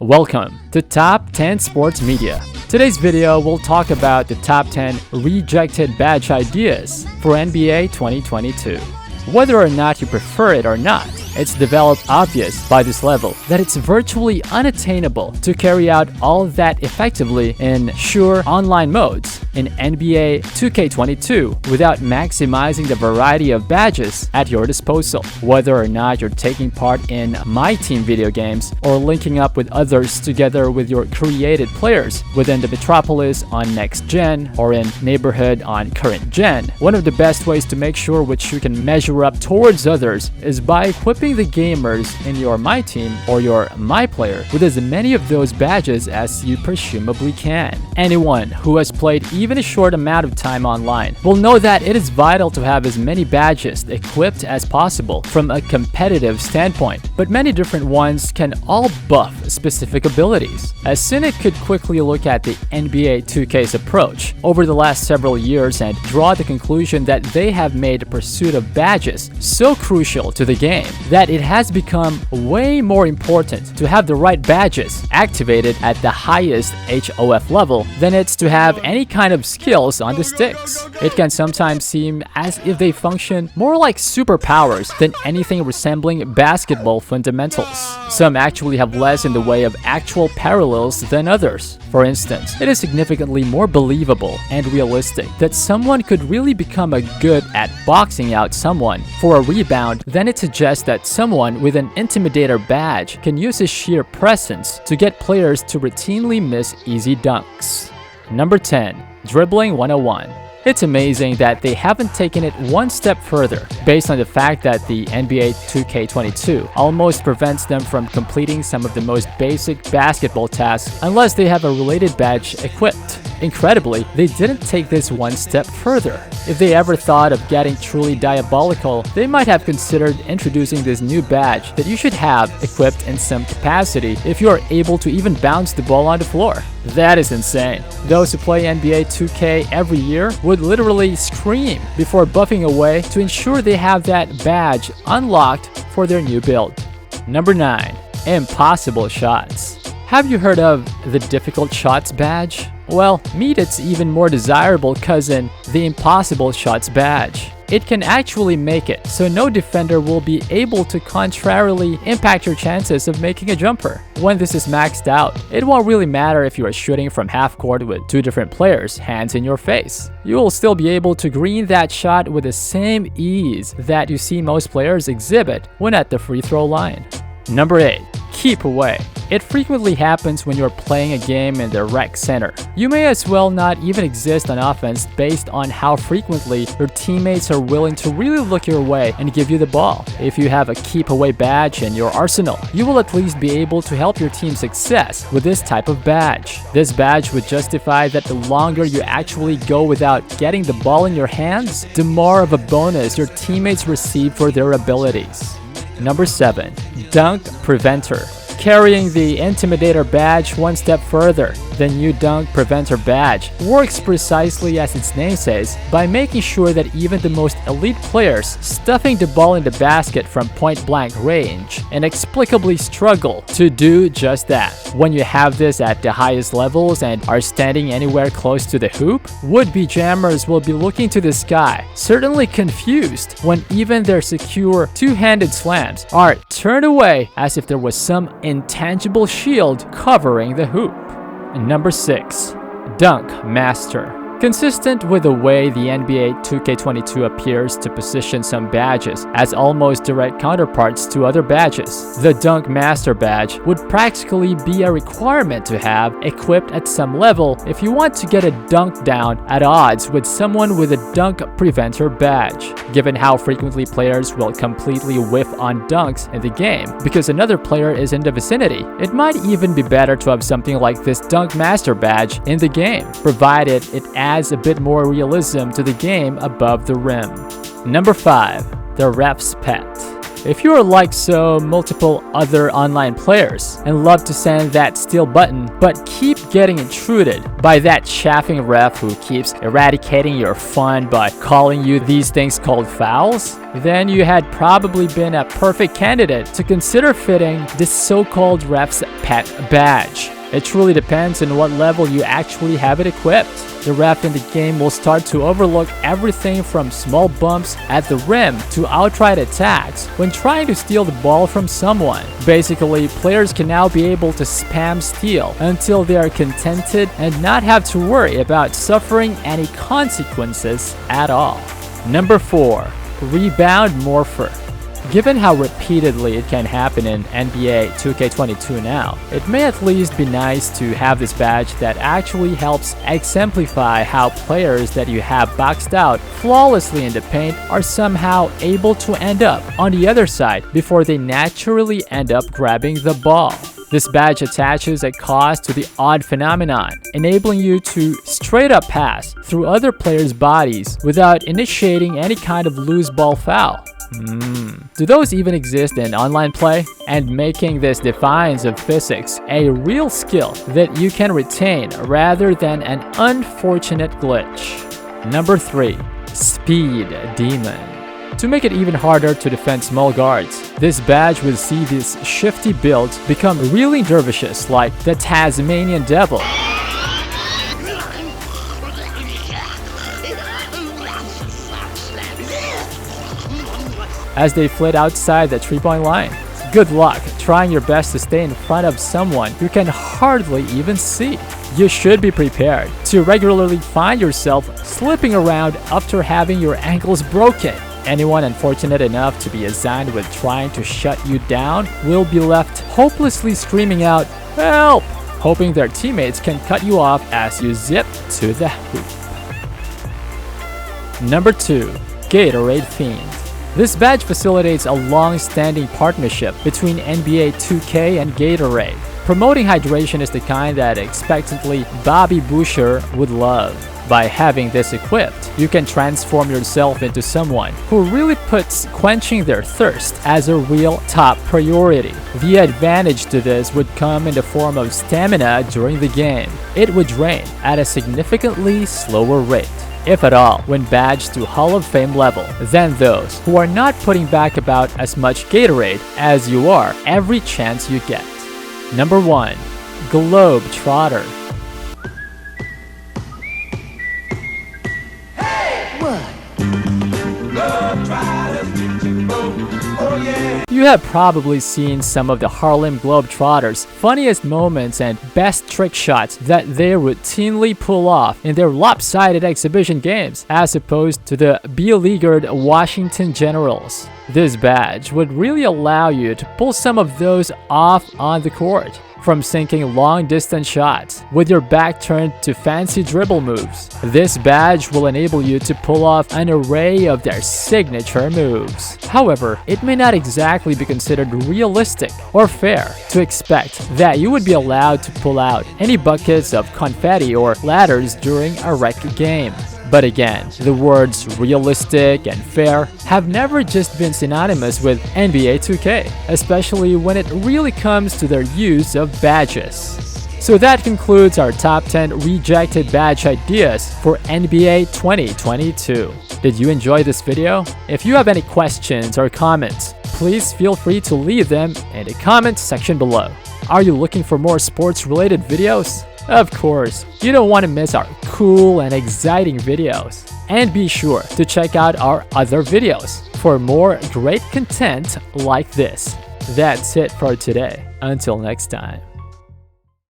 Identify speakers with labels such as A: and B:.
A: Welcome to Top 10 Sports Media. Today's video will talk about the top 10 rejected badge ideas for NBA 2022. Whether or not you prefer it or not, it's developed obvious by this level that it's virtually unattainable to carry out all of that effectively in sure online modes in NBA 2K22 without maximizing the variety of badges at your disposal. Whether or not you're taking part in My Team video games or linking up with others together with your created players within the Metropolis on Next Gen or in Neighborhood on Current Gen, one of the best ways to make sure which you can measure up towards others is by equipping the gamers in your My Team or your My Player with as many of those badges as you presumably can. Anyone who has played even a short amount of time online will know that it is vital to have as many badges equipped as possible from a competitive standpoint, but many different ones can all buff specific abilities. A cynic could quickly look at the NBA 2K's approach over the last several years and draw the conclusion that they have made the pursuit of badges so crucial to the game that it has become way more important to have the right badges activated at the highest HOF level than it's to have any kind of skills on the sticks. It can sometimes seem as if they function more like superpowers than anything resembling basketball fundamentals. Some actually have less in the way of actual parallels than others. For instance, it is significantly more believable and realistic that someone could really become a good at boxing out someone for a rebound than it suggests that someone with an Intimidator badge can use his sheer presence to get players to routinely miss easy dunks. Number 10. Dribbling 101. It's amazing that they haven't taken it one step further, based on the fact that the NBA 2K22 almost prevents them from completing some of the most basic basketball tasks unless they have a related badge equipped. Incredibly, they didn't take this one step further. If they ever thought of getting truly diabolical, they might have considered introducing this new badge that you should have equipped in some capacity if you are able to even bounce the ball on the floor. That is insane. Those who play NBA 2K every year would literally scream before buffing away to ensure they have that badge unlocked for their new build. Number 9. Impossible shots. Have you heard of the difficult shots badge? Well, meet its even more desirable cousin, the impossible shots badge. It can actually make it, so no defender will be able to contrarily impact your chances of making a jumper. When this is maxed out, it won't really matter if you are shooting from half court with two different players, hands in your face. You will still be able to green that shot with the same ease that you see most players exhibit when at the free throw line. Number 8. Keep away. It frequently happens when you're playing a game in the rec center. You may as well not even exist on offense based on how frequently your teammates are willing to really look your way and give you the ball. If you have a keep away badge in your arsenal, you will at least be able to help your team's success with this type of badge. This badge would justify that the longer you actually go without getting the ball in your hands, the more of a bonus your teammates receive for their abilities. Number 7. Dunk Preventer. Carrying the Intimidator badge one step further, the new Dunk Preventer badge works precisely as its name says by making sure that even the most elite players stuffing the ball in the basket from point-blank range inexplicably struggle to do just that. When you have this at the highest levels and are standing anywhere close to the hoop, would-be jammers will be looking to the sky, certainly confused when even their secure two-handed slams are turned away as if there was some intangible shield covering the hoop. Number 6. Dunk Master. Consistent with the way the NBA 2K22 appears to position some badges as almost direct counterparts to other badges, the Dunk Master badge would practically be a requirement to have equipped at some level if you want to get a dunk down at odds with someone with a Dunk Preventer badge. Given how frequently players will completely whiff on dunks in the game because another player is in the vicinity, it might even be better to have something like this Dunk Master badge in the game, provided it adds a bit more realism to the game above the rim. Number 5. The ref's pet. If you are like so multiple other online players and love to send that steal button but keep getting intruded by that chaffing ref who keeps eradicating your fun by calling you these things called fouls, then you had probably been a perfect candidate to consider fitting this so-called ref's pet badge. It truly depends on what level you actually have it equipped. The ref in the game will start to overlook everything from small bumps at the rim to outright attacks when trying to steal the ball from someone. Basically, players can now be able to spam steal until they are contented and not have to worry about suffering any consequences at all. Number 4. Rebound Morpher. Given how repeatedly it can happen in NBA 2K22 now, it may at least be nice to have this badge that actually helps exemplify how players that you have boxed out flawlessly in the paint are somehow able to end up on the other side before they naturally end up grabbing the ball. This badge attaches a cost to the odd phenomenon, enabling you to straight up pass through other players' bodies without initiating any kind of loose ball foul. Do those even exist in online play? And making this defiance of physics a real skill that you can retain rather than an unfortunate glitch. Number 3. Speed Demon. To make it even harder to defend small guards, this badge will see these shifty builds become really dervishes like the Tasmanian Devil, as they flit outside the 3-point line. Good luck trying your best to stay in front of someone you can hardly even see. You should be prepared to regularly find yourself slipping around after having your ankles broken. Anyone unfortunate enough to be assigned with trying to shut you down will be left hopelessly screaming out, "Help!" hoping their teammates can cut you off as you zip to the hoop. Number 2. Gatorade Theme. This badge facilitates a long-standing partnership between NBA 2K and Gatorade. Promoting hydration is the kind that expectantly Bobby Boucher would love. By having this equipped, you can transform yourself into someone who really puts quenching their thirst as a real top priority. The advantage to this would come in the form of stamina during the game. It would drain at a significantly slower rate, if at all, when badged to Hall of Fame level, than those who are not putting back about as much Gatorade as you are every chance you get. Number 1. Globetrotter. You have probably seen some of the Harlem Globetrotters' funniest moments and best trick shots that they routinely pull off in their lopsided exhibition games, as opposed to the beleaguered Washington Generals. This badge would really allow you to pull some of those off on the court, from sinking long-distance shots with your back turned to fancy dribble moves. This badge will enable you to pull off an array of their signature moves. However, it may not exactly be considered realistic or fair to expect that you would be allowed to pull out any buckets of confetti or ladders during a rec game. But again, the words realistic and fair have never just been synonymous with NBA 2K, especially when it really comes to their use of badges. So that concludes our top 10 rejected badge ideas for NBA 2022. Did you enjoy this video? If you have any questions or comments, please feel free to leave them in the comments section below. Are you looking for more sports-related videos? Of course, you don't want to miss our cool and exciting videos. And be sure to check out our other videos for more great content like this. That's it for today. Until next time.